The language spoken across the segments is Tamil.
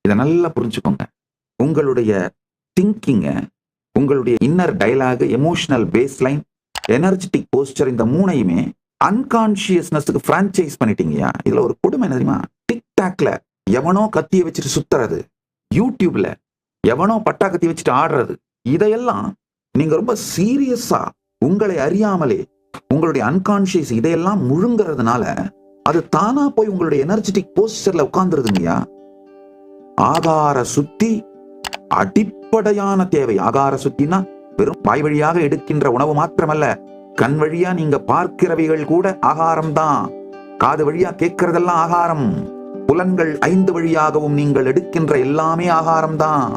இதை நல்லா புரிஞ்சுக்கோங்க. உங்களுடைய திங்கிங்க, உங்களுடைய inner dialogue, emotional baseline, energetic posture, இந்த மூணையுமே அன்கான்சியஸ்னஸ்க்கு பிரான்சைஸ் பண்ணிட்டீங்கயா. இதுல ஒரு கொடுமை என்ன தெரியுமா? டிக்டாக்ல எவனோ கத்தியை வச்சுட்டு சுத்துறது, யூடியூப்ல எவனோ பட்டா கத்தி வச்சுட்டு ஆடுறது, இதையெல்லாம் நீங்க ரொம்ப சீரியஸா உங்களை அறியாமலே உங்களுடைய அன்கான்சியஸ் இதையெல்லாம் முழுங்கிறதுனால அது தானா போய் உங்களுடைய எனர்ஜெட்டிக் போஸ்டர்ல உட்கார்ந்துருதுங்கய்யா. ஆகார சுத்தி அடிப்படையான தேவை. ஆகார சுத்தினா வெறும் வாய் வழியாக எடுக்கின்ற உணவு மாத்திரமல்ல, கண் வழியா நீங்க பார்க்கிறவைகள் கூட ஆகாரம் தான். காது வழியா கேட்கறதெல்லாம் ஆகாரம். புலன்கள் 5 வழியாகவும் நீங்கள் எடுக்கின்ற எல்லாமே ஆகாரம் தான்.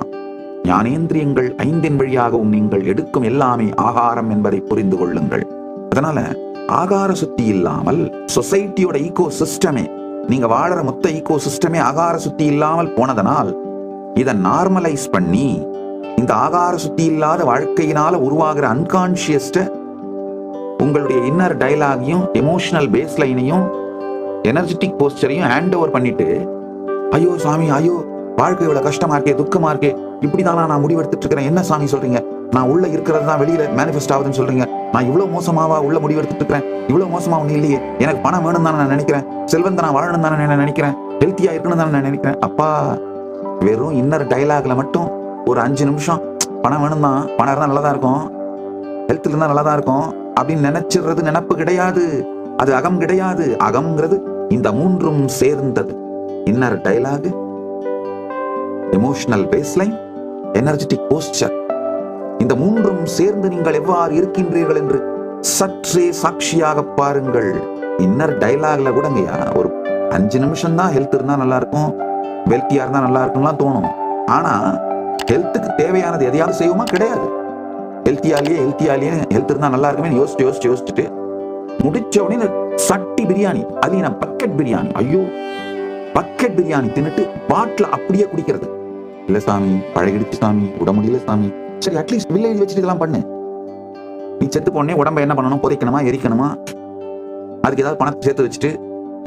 ஞானேந்திரியங்கள் 5 வழியாகவும் நீங்கள் எடுக்கும் எல்லாமே ஆகாரம் என்பதை புரிந்து கொள்ளுங்கள். அதனால ஆகார சுத்தி இல்லாமல் சொசைட்டியோட ஈகோ சிஸ்டமே, நீங்க வாழற மொத்த ஈகோ சிஸ்டமே ஆகார சுத்தி இல்லாமல் போனதனால் இதை நார்மலைஸ் பண்ணி இந்த ஆகார சுத்தி இல்லாத வாழ்க்கையினால உருவாகிற அன்கான்சியஸ்ட உங்களுடைய இன்னர் டயலாகையும் எமோஷனல் பேஸ்லைனையும் எனர்ஜெட்டிக் போஸ்டரையும் ஹேண்ட் ஓவர் பண்ணிட்டு, ஐயோ சாமி, ஐயோ வாழ்க்கை இவ்வளவு கஷ்டமா இருக்கே, துக்கமா இருக்கே, இப்படிதானா நான் முடிவெடுத்துட்டு இருக்கிறேன், என்ன சாமி சொல்றீங்க, நான் உள்ள இருக்கிறது தான் வெளியில மேனிஃபெஸ்ட் ஆகுதுன்னு சொல்றீங்க, நான் இவ்வளவு மோசமாவா உள்ள முடிவெடுத்துட்டு இருக்கிறேன், இவ்வளவு மோசமா ஒண்ணு இல்லையே, எனக்கு பணம் வேணும் தானே நான் நினைக்கிறேன், செல்வந்த நான் வாழணும் தானே நான் நினைக்கிறேன், ஹெல்த்தியா இருக்கணும் தானே நான் நினைக்கிறேன். அப்பா, வெறும் இன்னர் டயலாக்ல மட்டும் ஒரு 5 நிமிஷம் பணம் வேணும் தான், பணம் இருந்தா நல்லதா இருக்கும், ஹெல்த்ல இருந்தா நல்லதா இருக்கும் அப்படின்னு நினைச்சிடுறது நினைப்பு கிடையாது. அது அகம் கிடையாது. அகம்ங்கிறது இந்த 3ம் சேர்ந்தது. Inner dialogue, emotional baseline, energetic posture, இந்த 3ம் சேர்ந்து நீங்கள் எவ்வாறு இருக்கின்றீர்கள் என்று சற்றே சாட்சியாக பாருங்கள். இன்னர் டயலாக்ல கூடங்கய்யா ஒரு 5 நிமிஷம் தான் ஹெல்த் இருந்தா நல்லா இருக்கும், வெல்த்தியா இருந்தா நல்லா இருக்கும்லாம் தோணும். ஆனா ஹெல்த்துக்கு தேவையானது எதையாவது செய்வோமா? கிடையாது. ஹெல்த் இருந்தா நல்லா இருக்குமே யோசிச்சுட்டு முடிச்ச உடனே சட்டி பிரியாணி, அது நான் பக்கெட் பிரியாணி, ஐயோ பக்கெட் பிரியாணி தின்னுட்டு பாட்டில் அப்படியே குடிக்கிறது. இல்ல சாமி, பழகிடுச்சு சாமி, உட முடியல சாமி. சரி, அட்லீஸ்ட் வில்லேஜ் வச்சுட்டு இதெல்லாம் பண்ணு. நீ செத்து போனே உடம்ப என்ன பண்ணணும்? புதைக்கணுமா, எரிக்கணுமா? அதுக்கு ஏதாவது பணத்தை சேர்த்து வச்சுட்டு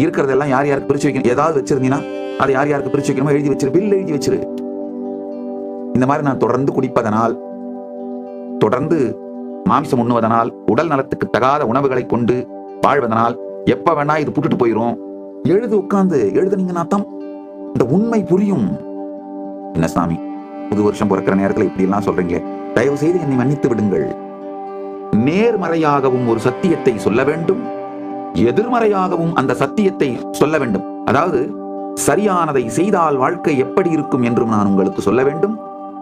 இருக்கிறதெல்லாம் யார் யாருக்கு பிரிச்சு வைக்கணும், ஏதாவது வச்சிருந்தீங்கன்னா அதை யார் யாருக்கு பிரிச்சு வைக்கணுமோ எழுதி வச்சிரு, பில் எழுதி வச்சிரு. இந்த மாதிரி நான் தொடர்ந்து குடிப்பதனால், தொடர்ந்து மாம்சம் உண்ணுவதனால், உடல் நலத்துக்கு தகாத உணவுகளை கொண்டு வாழ்வதனால் எப்ப வேணா இது புட்டுட்டு போயிரும். எழுது, உட்கார்ந்து எழுதுனீங்கன்னா தான் இந்த உண்மை புரியும். என்ன சாமி, புது வருஷம் பிறக்கிற நேரத்தில் இப்படி எல்லாம் சொல்றீங்க, தயவு செய்து என்னை மன்னித்து விடுங்கள். நேர்மறையாகவும் ஒரு சத்தியத்தை சொல்ல வேண்டும், எதிர்மறையாகவும் அந்த சத்தியத்தை சொல்ல வேண்டும். அதாவது சரியானதை செய்தால் வாழ்க்கை எப்படி இருக்கும் என்றும் நான் உங்களுக்கு சொல்ல வேண்டும்,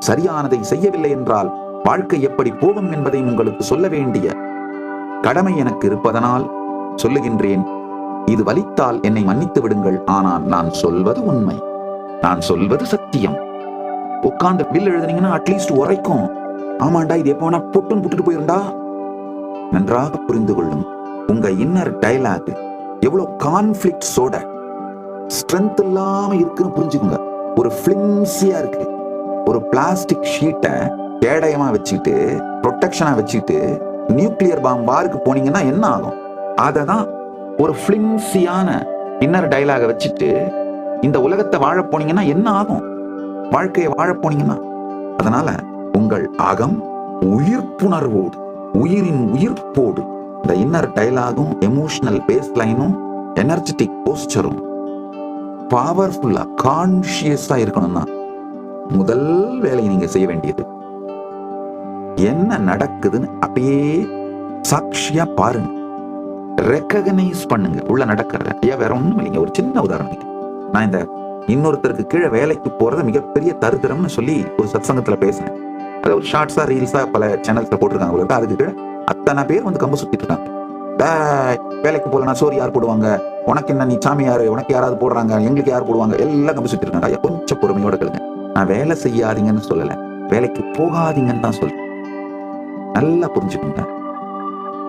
சரியானதை செய்யவில்லை என்றால் வாழ்க்கை எப்படி போகும் என்பதை உங்களுக்கு சொல்ல வேண்டிய கடமை எனக்கு இருப்பதனால் சொல்லுகின்றேன். இது வலித்தால் என்னை மன்னித்து விடுங்கள். ஆனால் நான் சொல்வது உண்மை, நான் சொல்வது சத்தியம். உட்கார்ந்து பில் எழுதுனீங்கன்னா அட்லீஸ்ட் உரைக்கும். ஆமாண்டா, இது எப்போ வேணா பொட்டுன்னு புட்டுட்டு போயிருந்தா. நன்றாக புரிந்து கொள்ளும். உங்க இன்னர் டயலாக் எவ்வளவு கான்ஃபிளிக்ட்ஸோட ஸ்ட்ரென்த் இல்லாம இருக்குன்னு புரிஞ்சுக்குங்க. ஒரு பிளிம்சியா இருக்கு. ஒரு பிளாஸ்டிக் ஷீட்டை கேடயமா வச்சுக்கிட்டு, ப்ரொடெக்ஷனா வச்சுக்கிட்டு நியூக்ளியர் பாம் வாருக்கு போனீங்கன்னா என்ன ஆகும்? அததான் ஒரு பிளிம்சியான இன்னர் டயலாக வச்சுட்டு இந்த உலகத்தை வாழ போனீங்கன்னா என்ன ஆகும்? வாழ்க்கையை வாழ போனீங்கன்னா. அதனால உங்கள் அகம் உயிர்ப்புணர்வோடு, உயிரின் உயிர்ப்போடு இந்த இன்னர் டயலாகும் எமோஷனல் பேஸ்லைனும் எனர்ஜெட்டிக் போஸ்டரும் பவர்ஃபுல்லா கான்சியஸா இருக்கணும்னா முதல் வேலையை நீங்க செய்ய வேண்டியது, என்ன நடக்குதுன்னு அப்படியே சாட்சியா பாருங்க, ரெகக்னைஸ் பண்ணுங்க உள்ள நடக்கிறத. ஏன் வேற ஒண்ணும் இல்லைங்க. ஒரு சின்ன உதாரணம், நான் இந்த இன்னொருத்தருக்கு கீழே வேலைக்கு போறது மிகப்பெரிய தருத்திரம்னு சொல்லி ஒரு சத்சங்கத்துல பேசினேன். அது ஒரு ஷார்ட்ஸா ரீல்ஸா பல சேனல்ஸ்ல போட்டிருக்காங்க. அதுக்கு கீழே அத்தனை பேர் வந்து கம்பு சுத்திட்டு இருக்காங்க. வேலைக்கு போலனா சோறு யார் போடுவாங்க, உனக்கு என்ன, நீ சாமியாரு, உனக்கு யாராவது போடுறாங்க, எங்களுக்கு யார் போடுவாங்க, எல்லாம் கம்பு சுத்திட்டு இருக்காங்க. கொஞ்சம் பொறுமையோட கேளுங்க. நான் வேலை செய்யாதீங்கன்னு சொல்லல, வேலைக்கு போகாதீங்கன்னு தான் சொல்றேன். நல்லா புரிஞ்சுக்கோங்க.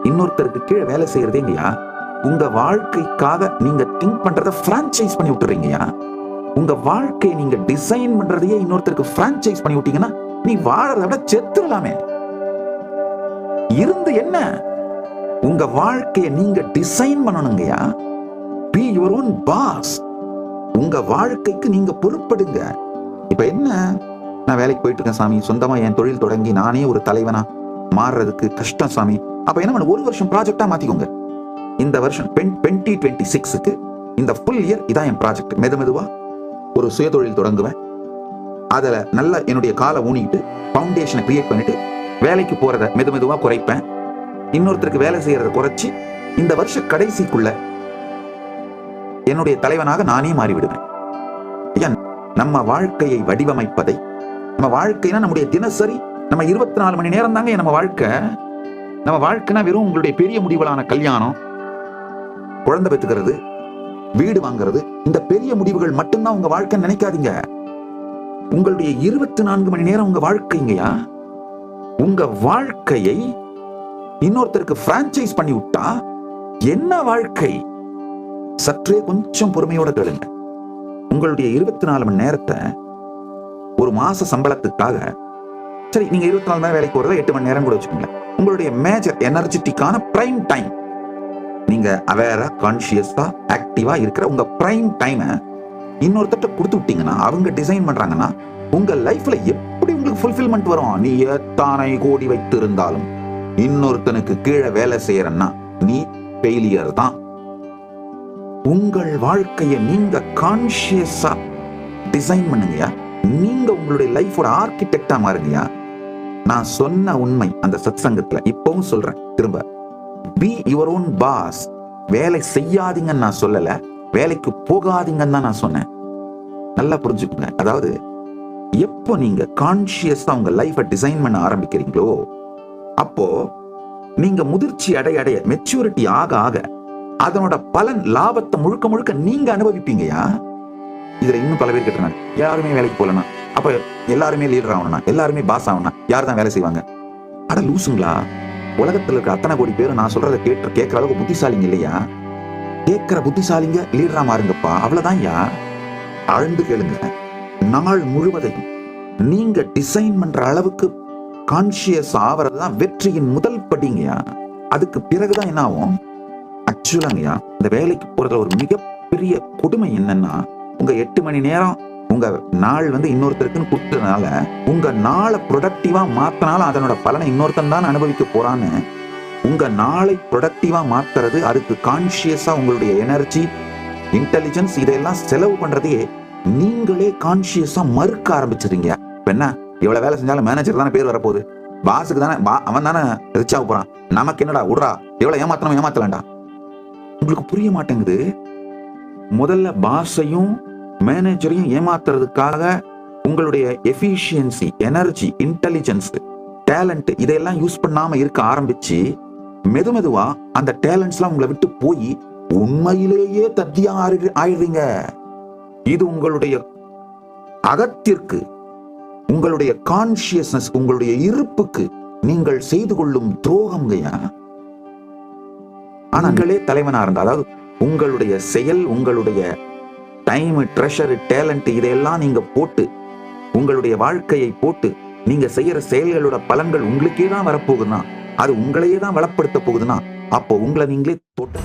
இன்னொருத்தருக்கு கீழே வேலை செய்யறதேங்கய்யா உங்க வாழ்க்கைக்காக நீங்க திங்க் பண்றதை பிரான்சைஸ் பண்ணி விட்டுறீங்கயா. உங்க வாழ்க்கையை நீங்க டிசைன் பண்றதையே இன்னொருத்தருக்கு பிரான்சைஸ் பண்ணி விட்டீங்கன்னா நீ வாழறத விட செத்துடலாமே. இருந்து என்ன? உங்க வாழ்க்கையை நீங்க டிசைன் பண்ணணுங்கய்யா. Be your own boss. உங்க வாழ்க்கைக்கு நீங்க பொறுப்படுங்க. இப்ப என்ன, நான் வேலைக்கு போயிட்டு இருக்கேன் சாமி, சொந்தமா என் தொழில் தொடங்கி நானே ஒரு தலைவனா மாறுறதுக்கு கஷ்டம் சாமி. அப்ப என்ன பண்ண, ஒரு வருஷம் ப்ராஜெக்டா மாத்திக்கோங்க. இந்த வருஷம் 2026க்கு இந்த ஃபுல் இயர் இதான் என் ப்ராஜெக்ட். மெதுவா ஒரு சுயதொழில் தொடங்குவேன். அதுல நல்ல என்னுடைய காலை ஊனிட்டு ஃபவுண்டேஷனை கிரியேட் பண்ணிட்டு வேலைக்கு போறத மெதுவா குறைப்பேன். இன்னொருத்தருக்கு வேலை செய்யறத குறைச்சி இந்த வருஷ கடைசிக்குள்ள என்னுடைய தலைவனாக நானே மாறிவிடுவேன். நம்ம வாழ்க்கையை வடிவமைப்பதை, நம்ம வாழ்க்கைனா நம்முடைய தினசரி, நம்ம 24 மணி நேரம் தாங்க நம்ம வாழ்க்கை. நம்ம வாழ்க்கைனா வெறும் உங்களுடைய பெரிய முடிவுகளான கல்யாணம், குழந்தை பெற்றுக்கிறது, வீடு வாங்குறது, இந்த பெரிய முடிவுகள் மட்டும்தான் உங்க வாழ்க்கைன்னு நினைக்காதீங்க. உங்களுடைய 24 மணி நேரம் உங்க வாழ்க்கைங்கயா. உங்க வாழ்க்கையை இன்னொருத்தருக்கு பிரான்சைஸ் பண்ணி விட்டா என்ன வாழ்க்கை? சற்றே கொஞ்சம் பொறுமையோட கேளுங்க. உங்களுடைய 24 மணி நேரத்தை ஒரு மாச சம்பளத்துக்காக, சரி நீங்க 24 மணி நேரம் வேலைக்கு போறத 8 மணி நேரம் கூட வச்சுக்கோங்க. உங்களுடைய மேஜர் எனர்ஜெட்டிக்கான பிரைம் டைம், நீங்க அவேரா கான்சியஸா ஆக்டிவா இருக்கிற உங்க பிரைம் டைமை இன்னொருத்தட்ட கொடுத்து விட்டீங்கன்னா, அவங்க டிசைன் பண்றாங்கன்னா, உங்க லைஃப்ல எப்படி உங்களுக்கு ஃபுல்ஃபில்மெண்ட் வரும்? நீ எத்தனை கோடி வைத்திருந்தாலும் இன்னொருத்தனுக்கு கீழே வேலை செய்யறன்னா நீ ஃபெயிலியர் தான். உங்கள் வாழ்க்கையை நீங்க கான்சியஸா டிசைன் பண்ணுங்கயா. நீங்க உங்களுடைய லைஃபோட ஆர்கிடெக்டா மாறுங்கயா. நான் சொன்ன உண்மை அந்த சத்சங்கத்துல இப்பவும் சொல்றேன் திரும்ப, பி யுவர் ஓன் பாஸ். வேலை செய்யாதீங்கன்னு நான் சொல்லல, வேலைக்கு போகாதீங்கன்னு தான் நான் சொன்னேன். நல்லா புரிஞ்சுக்கோங்க. அதாவது எப்போ நீங்க கான்சியஸா உங்க லைஃபை டிசைன் பண்ண ஆரம்பிக்கிறீங்களோ, அப்போ நீங்க முதிர்ச்சி அடைய மெச்சூரிட்டி ஆக அதனோட பலன், லாபத்தை முழுக்க நீங்க அனுபவிப்பீங்கயா. இதுல இன்னும் பல பேர் கேட்டாங்க, யாருமே வேலைக்கு போலனா அப்ப எல்லாருமே லீடர் ஆகணும்னா, எல்லாருமே பாஸ் ஆகணும்னா யார் தான் வேலை செய்வாங்க? அட லூசுங்களா, உலகத்துல இருக்க அத்தனை கோடி பேரும் நான் சொல்றதை கேட்கிற அளவுக்கு புத்திசாலிங்க இல்லையா? கேட்கிற புத்திசாலிங்க லீடரா மாறுங்கப்பா, அவ்வளவுதான் யா. ஆழ்ந்து கேளுங்க. நாள் முழுவதையும் நீங்க டிசைன் பண்ற அளவுக்கு கான்சியஸ் ஆவறதுதான் வெற்றியின் முதல் படிங்கயா. அதுக்கு பிறகுதான் என்ன ஆகும்? ஆக்சுவலாங்கய்யா, இந்த வேலைக்கு போறதுல ஒரு மிகப்பெரிய கொடுமை என்னன்னா, உங்க 8 மணி நேரம் உங்க நாள் இன்னொருத்தருக்குன்னு கொடுத்ததுனால, உங்க நாளை ப்ரொடக்டிவா மாத்தினாலும் அதனோட பலனை இன்னொருத்தன் தான் அனுபவிக்க போறான்னு, உங்க நாளை ப்ரொடக்டிவா மாத்துறது, அதுக்கு கான்சியஸா உங்களுடைய எனர்ஜி, இன்டெலிஜென்ஸ் இதெல்லாம் செலவு பண்றதே நீங்களே கான்சியஸா மறுக்க ஆரம்பிச்சிருங்க. என்ன இவ்வளவு வேலை செஞ்சாலும் மேனேஜர் தானே பேர் வரப்போகுது, பாஸுக்கு தானே, அவன் தானே ரிச் ஆக போறான், நமக்கு என்னடா விடுறா, எவ்வளவு ஏமாத்தலாம்டா. உங்களுக்கு புரிய மாட்டேங்குது. முதல்ல பாஸையும் மேனேஜரையும் ஏமாத்துறதுக்காக உங்களுடைய எஃபிஷியன்சி, எனர்ஜி, இன்டெலிஜென்ஸ், டேலண்ட் இதெல்லாம் யூஸ் பண்ணாம இருக்க ஆரம்பிச்சு மெதுவா அந்த டேலண்ட்ஸ்லாம் உங்களை விட்டு போய் உண்மையிலேயே தத்தியா ஆயிடுறீங்க. இது உங்களுடைய அகத்திற்கு, உங்களுடைய கான்சியஸ்னஸ், உங்களுடைய இருப்புக்கு நீங்கள் செய்து கொள்ளும் துரோகம்ங்கயா. ஆனாங்களே தலைவனா இருந்தா, அதாவது உங்களுடைய செயல், உங்களுடைய டைம், ட்ரெஷர், டேலண்ட் இதையெல்லாம் நீங்க போட்டு, உங்களுடைய வாழ்க்கையை போட்டு நீங்க செய்யற செயல்களோட பலன்கள் உங்களுக்கே தான் வரப்போகுதுன்னா, அது உங்களையே தான் வளப்படுத்த போகுதுன்னா, அப்போ உங்களை நீங்களே போட்டு